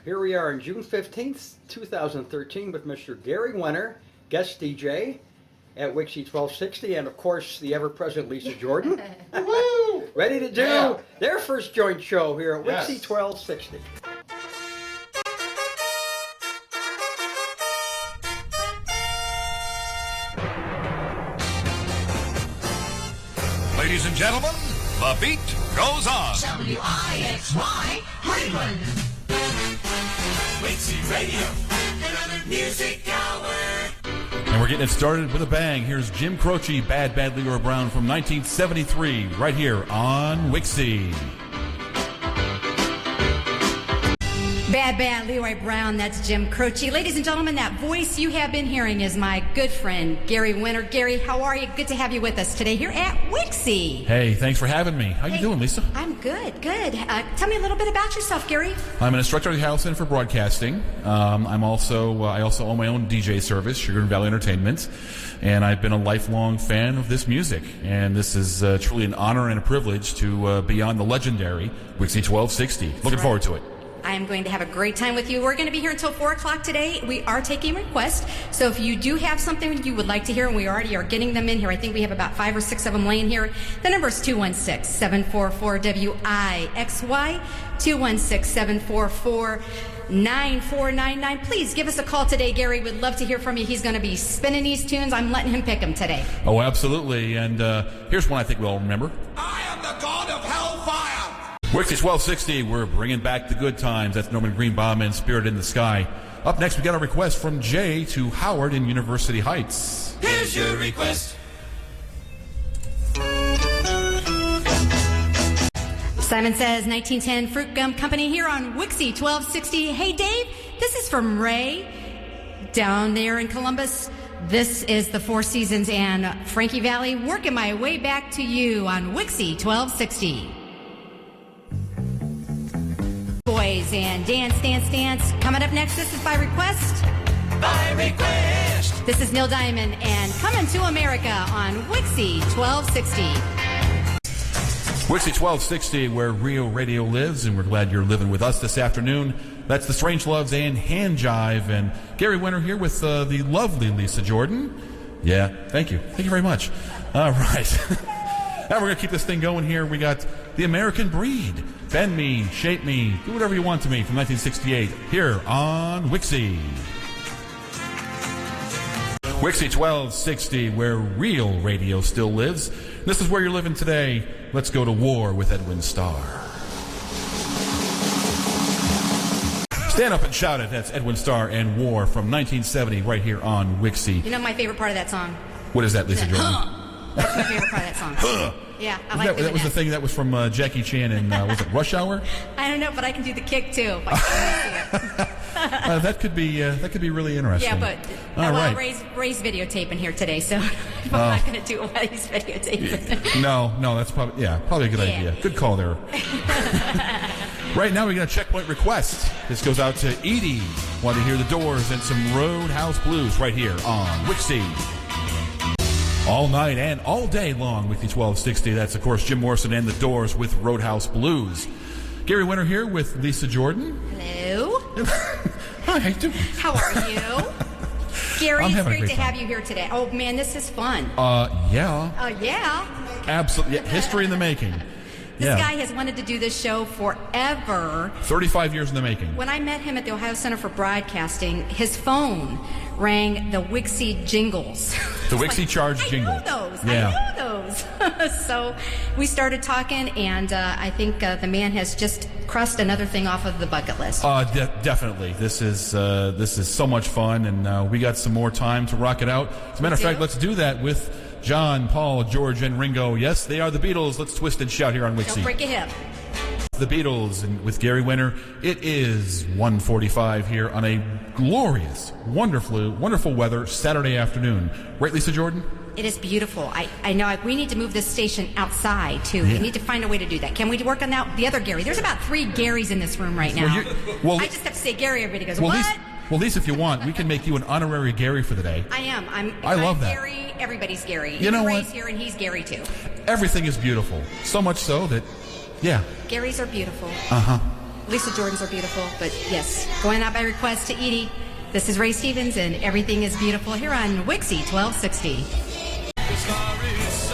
Here we are on June 15th, 2013 with Mr. Gary Wenner, guest DJ at WIXY1260, and of course the ever-present Lisa Jordan. Ready to do their first joint show here at WIXY1260. Ladies and gentlemen, the beat goes on. WIXY Cleveland. WIXY Radio. Another music hour. And we're getting it started with a bang. Here's Jim Croce, Bad Bad Leroy Brown from 1973, right here on WIXY. Bad Bad Leroy Brown, that's Jim Croce. Ladies and gentlemen, that voice you have been hearing is my good friend, Gary Wenner. Gary, how are you? Good to have you with us today here at WIXY. Hey, thanks for having me. How you doing, Lisa? I'm good, good. Tell me a little bit about yourself, Gary. I'm an instructor at the House Center for Broadcasting. I also own my own DJ service, Sugar and Valley Entertainment, and I've been a lifelong fan of this music. And this is truly an honor and a privilege to be on the legendary WIXY1260. Looking forward to it. I am going to have a great time with you. We're going to be here until 4 o'clock today. We are taking requests. So if you do have something you would like to hear, and we already are getting them in here, I think we have about 5 or 6 of them laying here. The number is 216-744-WIXY, 216-744-9499. Please give us a call today, Gary. We'd love to hear from you. He's going to be spinning these tunes. I'm letting him pick them today. Oh, absolutely. And here's one I think we'll all remember. I am the god of hellfire. WIXY1260, we're bringing back the good times. That's Norman Greenbaum and Spirit in the Sky. Up next, we got a request from Jay to Howard in University Heights. Here's your request. Simon says, 1910 Fruit Gum Company here on WIXY1260. Hey, Dave, this is from Ray down there in Columbus. This is the Four Seasons and Frankie Valley. Working my way back to you on WIXY1260. Boys and Dance, Dance, Dance. Coming up next, this is by request. By request. This is Neil Diamond and Coming to America on WIXY1260. WIXY1260, where real radio lives, and we're glad you're living with us this afternoon. That's the Strange Loves and Hand Jive, and Gary Wenner here with the lovely Lisa Jordan. Yeah, thank you. Thank you very much. All right. Now we're going to keep this thing going here. We got The American Breed. Bend Me, Shape Me, Do Whatever You Want to Me from 1968 here on WIXY. WIXY1260, where real radio still lives. This is where you're living today. Let's go to war with Edwin Starr. Stand up and shout it. That's Edwin Starr and War from 1970 right here on WIXY. You know my favorite part of that song? What is that, Lisa Jordan? That's my favorite part of that song. Yeah, I like that was the thing that was from Jackie Chan in, was it Rush Hour? I don't know, but I can do the kick too. If I can see it. That could be really interesting. Yeah, but right. Ray's videotaping here today, so I'm not going to do it while he's videotaping. No, that's probably a good idea. Good call there. Right now, we got a checkpoint request. This goes out to Edie. Want to hear the Doors and some Roadhouse Blues right here on WIXY. All night and all day long, WIXY1260. That's, of course, Jim Morrison and the Doors with Roadhouse Blues. Gary Wenner here with Lisa Jordan. Hello. Hi, how you doing? How are you? Gary, it's great to have you here today. Oh, man, this is fun. Yeah. Yeah. Absolutely. Yeah, history in the making. This guy has wanted to do this show forever. 35 years in the making. When I met him at the Ohio Center for Broadcasting, his phone rang the WIXY jingles. The WIXY charge jingle. I know those. Yeah. I know those. So we started talking, and I think the man has just crossed another thing off of the bucket list. Definitely. This is so much fun, and we got some more time to rock it out. As a matter of fact, let's do that with John, Paul, George, and Ringo. Yes, they are the Beatles. Let's twist and shout here on WIXY. Don't break your hip. The Beatles and with Gary Wenner. It is 1:45 here on a glorious, wonderful weather Saturday afternoon. Right, Lisa Jordan? It is beautiful. I know we need to move this station outside, too. Yeah. We need to find a way to do that. Can we work on that? The other Gary. There's about 3 Garys in this room right now. I just have to say Gary. Everybody goes, what? Lisa, if you want, we can make you an honorary Gary for the day. I am. I love that. Gary, everybody's Gary. You know what? Ray's here, and he's Gary, too. Everything is beautiful. So much so that, yeah. Garys are beautiful. Uh-huh. Lisa Jordans are beautiful, but yes, going out by request to Edie. This is Ray Stevens, and everything is beautiful here on WIXY 1260.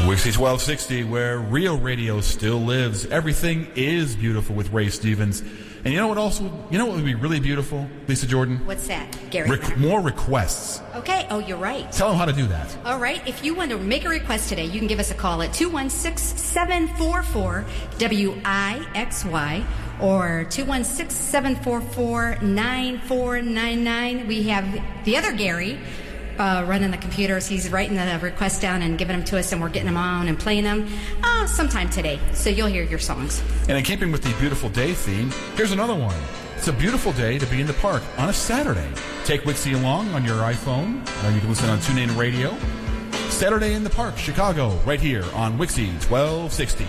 WIXY 1260, where real radio still lives. Everything is beautiful with Ray Stevens. And you know what would be really beautiful, Lisa Jordan? What's that, Gary? More requests. Okay. Oh, you're right. Tell them how to do that. All right. If you want to make a request today, you can give us a call at 216-744-WIXY or 216-744-9499. We have the other Gary running the computers. He's writing the requests down and giving them to us, and we're getting them on and playing them sometime today. So you'll hear your songs. And in keeping with the beautiful day theme, here's another one. It's a beautiful day to be in the park on a Saturday. Take WIXY along on your iPhone. You can listen on TuneIn Radio. Saturday in the Park, Chicago, right here on WIXY 1260.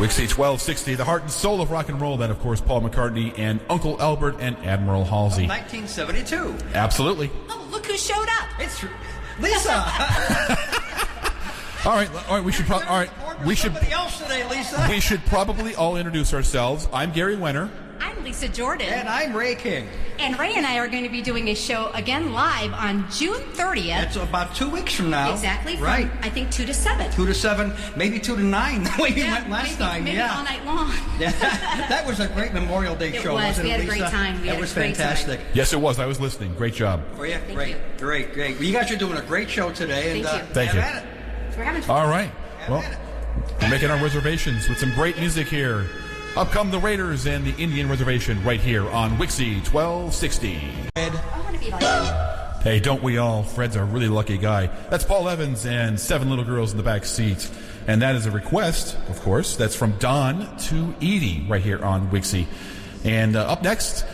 WIXY 1260, the heart and soul of rock and roll. That, of course, Paul McCartney and Uncle Albert and Admiral Halsey. 1972. Absolutely. Oh, look who showed up. It's Lisa. All right. We should probably. All right. We should. Somebody else today, Lisa. We should probably all introduce ourselves. I'm Gary Wenner. I'm Lisa Jordan. And I'm Ray King. And Ray and I are going to be doing a show again live on June 30th. That's about 2 weeks from now. Exactly. From, right. I think 2 to 7. 2 to 7, maybe 2 to 9, the way we went last time. Maybe yeah. all night long. Yeah. That was a great Memorial Day It show, was. wasn't We had it, a great Lisa? time. It was fantastic. Yes, it was. I was listening. Great job. Oh, yeah. Thank Great. you. Great. Well, you guys are doing a great show today. And, Thank you. Thank you. have at it. We're having fun. All right. Well, we're making our reservations with some great music here. Up come the Raiders and the Indian Reservation right here on WIXY 1260. I want to be like you. Hey, don't we all? Fred's a really lucky guy. That's Paul Evans and 7 Little Girls in the Back Seat. And that is a request, of course. That's from Don to Edie right here on WIXY. And up next,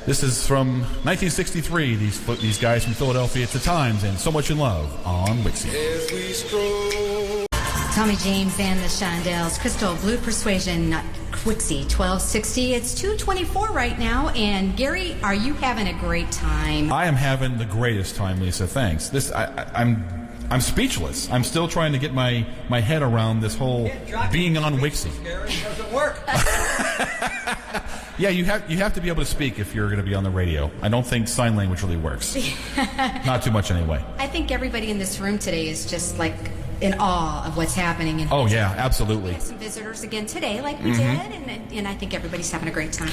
this is from 1963. These guys from Philadelphia, It's the Times and So Much in Love on WIXY. As we stroll. Tommy James and the Shondells, Crystal Blue Persuasion, WIXY 1260. It's 2:24 right now, and Gary, are you having a great time? I am having the greatest time, Lisa. Thanks. I'm speechless. I'm still trying to get my head around this whole being on WIXY. Gary, it doesn't work. Yeah, you have to be able to speak if you're going to be on the radio. I don't think sign language really works. Not too much anyway. I think everybody in this room today is just like in awe of what's happening. Oh, yeah, absolutely. We have some visitors again today, like we did, and I think everybody's having a great time.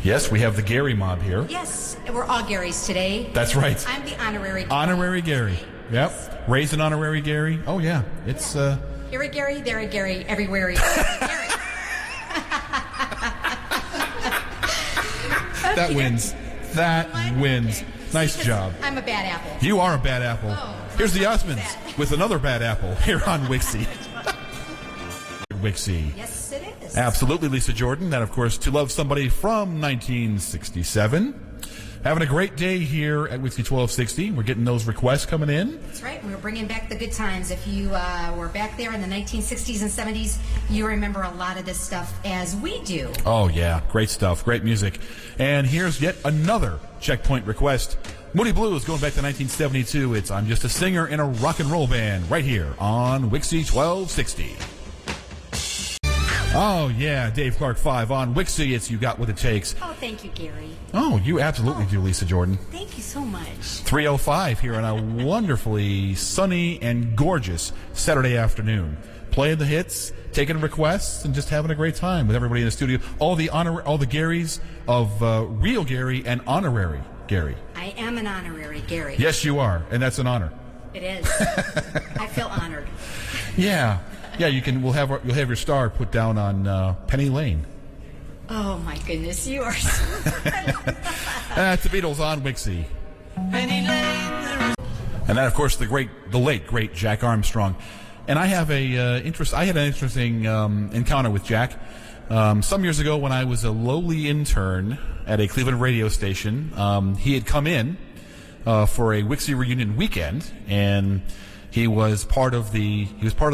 Yes, we have the Gary mob here. Yes, we're all Garys today. That's right. I'm the honorary. Honorary Gary. Yep. Raised an honorary Gary. Oh, yeah. It's, Here a Gary, there a Gary, everywhere he goes. Gary. that wins. That wins. Okay. Nice See, job. I'm a bad apple. You are a bad apple. Oh, Here's the Osmonds bad. with another bad apple here on WIXY. WIXY. Yes, it is. Absolutely, Lisa Jordan. That, of course, To Love Somebody from 1967. Having a great day here at WIXY 1260. We're getting those requests coming in. That's right. We're bringing back the good times. If you were back there in the 1960s and 70s, you remember a lot of this stuff as we do. Oh, yeah. Great stuff. Great music. And here's yet another checkpoint request. Moody Blues going back to 1972. It's I'm Just a Singer in a Rock and Roll Band right here on WIXY 1260. Oh, yeah. Dave Clark 5 on WIXY. It's You Got What It Takes. Oh, thank you, Gary. Oh, you absolutely do, Lisa Jordan. Thank you so much. 3:05 here on a wonderfully sunny and gorgeous Saturday afternoon. Playing the hits, taking requests, and just having a great time with everybody in the studio. All the Garys of real Gary and honorary Gary. I am an honorary Gary. Yes, you are, and that's an honor. It is. I feel honored. Yeah, you'll have your star put down on Penny Lane. Oh my goodness, you are so That's the Beatles on WIXY. Penny Lane. And that, of course, the late great Jack Armstrong. And I have I had an interesting encounter with Jack some years ago when I was a lowly intern at a Cleveland radio station. He had come in for a WIXY reunion weekend, and he was part of the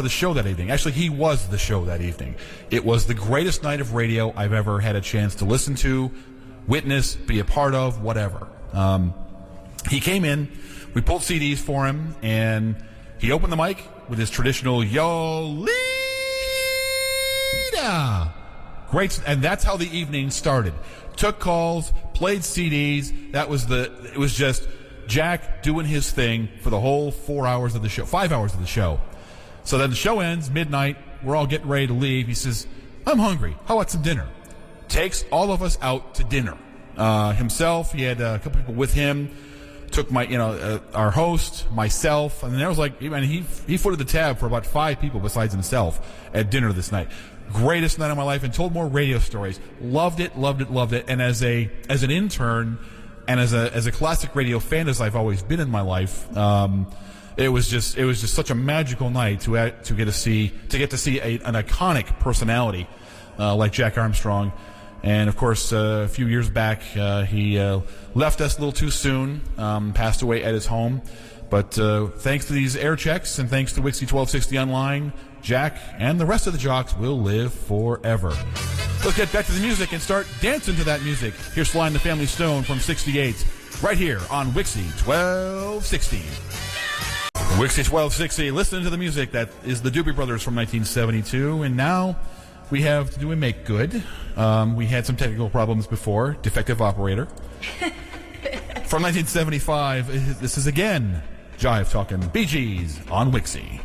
show that evening. Actually, he was the show that evening. It was the greatest night of radio I've ever had a chance to listen to, witness, be a part of, whatever. He came in, we pulled CDs for him, and he opened the mic with his traditional Yolita Great, and that's how the evening started. Took calls, played CDs. It was just Jack doing his thing for the whole 4 hours of the show, 5 hours of the show. So then the show ends, midnight. We're all getting ready to leave. He says, I'm hungry. How about some dinner? Takes all of us out to dinner. Himself, he had a couple people with him. Took our host, myself, and then there was he footed the tab for about 5 people besides himself at dinner this night. Greatest night of my life, and told more radio stories. Loved it. And as an intern and as a classic radio fan as I've always been in my life, it was just such a magical night to get to see an iconic personality like Jack Armstrong. And of course, a few years back, he left us a little too soon, passed away at his home. But thanks to these air checks and thanks to WIXY1260 Online, Jack and the rest of the jocks will live forever. Let's get back to the music and start dancing to that music. Here's Sly and the Family Stone from 68, right here on WIXY1260. WIXY1260, listening to the music. That is the Doobie Brothers from 1972. And now we have to do a make good. We had some technical problems before. Defective operator. From 1975, this is again Jive Talking Bee Gees on WIXY.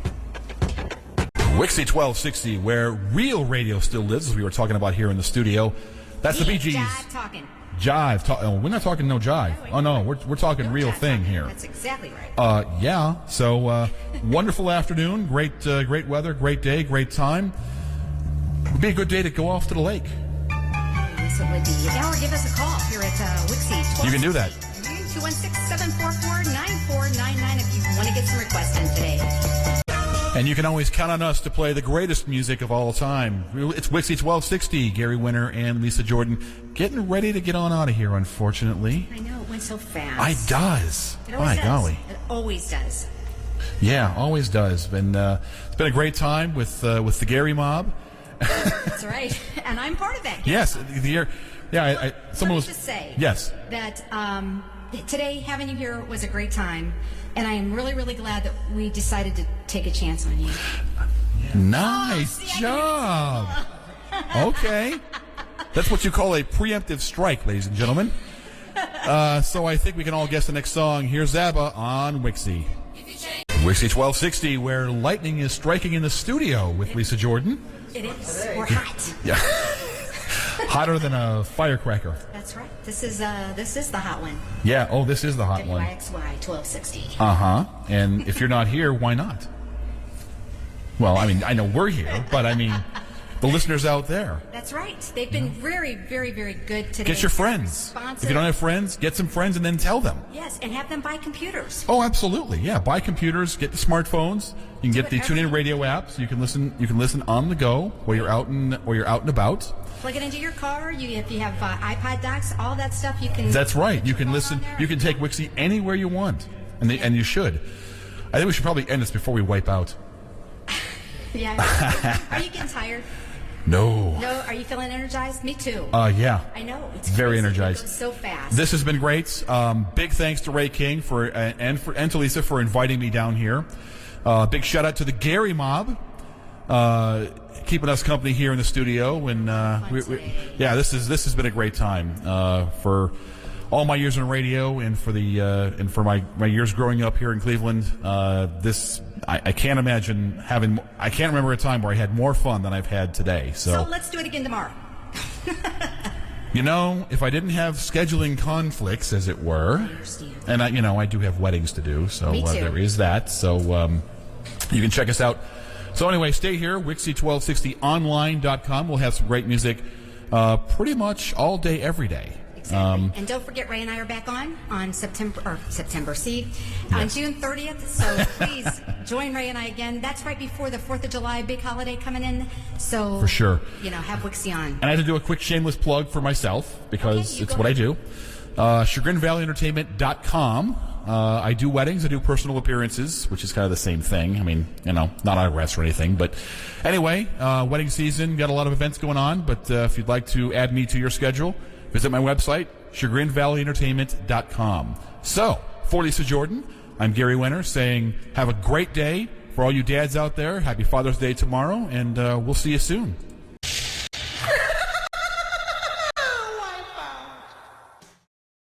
WIXY1260, where real radio still lives, as we were talking about here in the studio. That's the Bee Gees. Jive talking. Oh, we're not talking no jive. Oh no, we're talking real thing here. That's exactly right. Yeah. So wonderful afternoon, great weather, great day, great time. Would be a good day to go off to the lake. Yes, it would be. Or give us a call here at WIXY1260. You can do that. 216-744-9499 if you want to get some requests in today. And you can always count on us to play the greatest music of all time. It's WIXY1260, Gary Wenner and Lisa Jordan, getting ready to get on out of here, unfortunately. I know, it went so fast. It does. It always My does. golly. It always does. Yeah, always does. And it's been a great time with the Gary mob. That's right. And I'm part of that. Yes. Someone was just say yes. that today having you here was a great time. And I am really, really glad that we decided to take a chance on you. Nice job. Okay. That's what you call a preemptive strike, ladies and gentlemen. So I think we can all guess the next song. Here's ABBA on WIXY. WIXY1260, where lightning is striking in the studio with Lisa Jordan. It is. We're hot. Yeah. Hotter than a firecracker. That's right. This is the hot one. Yeah. Oh, this is the hot one. WIXY1260. And if you're not here, why not? Well, I mean, I know we're here, but I mean, the listeners out there. That's right. They've been very, very, very good today. Get your friends. If you don't have friends, get some friends and then tell them. Yes, and have them buy computers. Oh, absolutely. Yeah, buy computers, get the smartphones. You can get the TuneIn Radio app, so you can listen on the go while you're out and about. Plug it into your car. If you have iPod docks, all that stuff you can. That's right. You can listen. You can take WIXY anywhere you want, and you should. I think we should probably end this before we wipe out. Yeah. Are you getting tired? No. No. Are you feeling energized? Me too. Yeah. I know. It's very crazy. energized. It goes so fast. This has been great. Big thanks to Ray King and to Lisa for inviting me down here. Big shout out to the Gary mob, keeping us company here in the studio. And this has been a great time for all my years in radio and for my years growing up here in Cleveland. I can't imagine I can't remember a time where I had more fun than I've had today. So let's do it again tomorrow. If I didn't have scheduling conflicts, as it were, and I do have weddings to do, so there is that. So you can check us out. So anyway, stay here, WIXY1260online.com. We'll have some great music pretty much all day, every day. Exactly. And don't forget, Ray and I are back on September, on June 30th. So please join Ray and I again. That's right before the 4th of July big holiday coming in. So for sure, have WIXY on. And I have to do a quick shameless plug for myself because it's what I do. ChagrinValleyEntertainment.com. I do weddings. I do personal appearances, which is kind of the same thing. I mean, not IRS or anything. But anyway, wedding season, got a lot of events going on. But if you'd like to add me to your schedule, visit my website, ChagrinValleyEntertainment.com. So, for Lisa Jordan, I'm Gary Wenner saying have a great day. For all you dads out there, happy Father's Day tomorrow, and we'll see you soon.